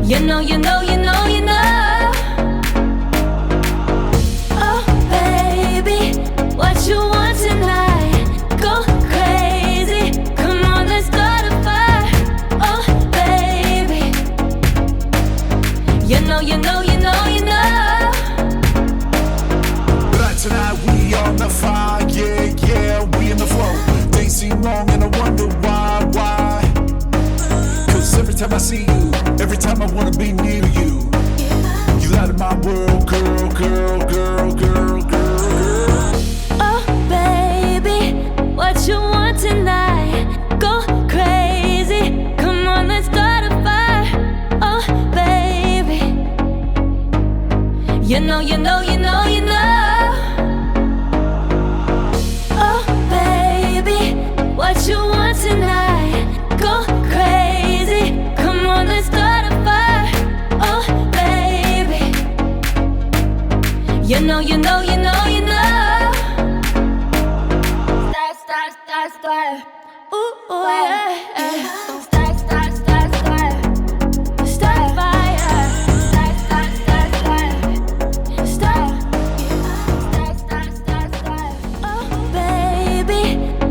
You know, you know, you know, you know. Oh, baby, what you want tonight? Go crazy, come on, let's start a fire. Oh, baby, you know, you know, you know, you know. But tonight we on the fire, yeah, yeah, we in the flow. Days seem long and I wonder why? Cause every time I see you, every time I wanna be near you, you light up my world, girl, girl, girl, girl, girl, girl. Oh, baby, what you want tonight? Go crazy, come on, let's start a fire. Oh, baby, you know, you know, you know, you know. Oh, baby, what you want tonight? Go crazy, come on, let's start a fire. Oh, baby, you know, you know, you know, you know. Start, start, start, start. Ooh, ooh, yeah. Start, start, start, start. Start a fire. Start, start, start, start. Start. Start, start, start, start. Oh, baby,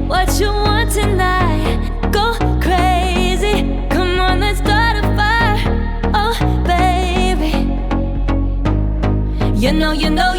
what you want tonight? Go crazy, come on, let's start a fire. Oh, baby, you know, you know.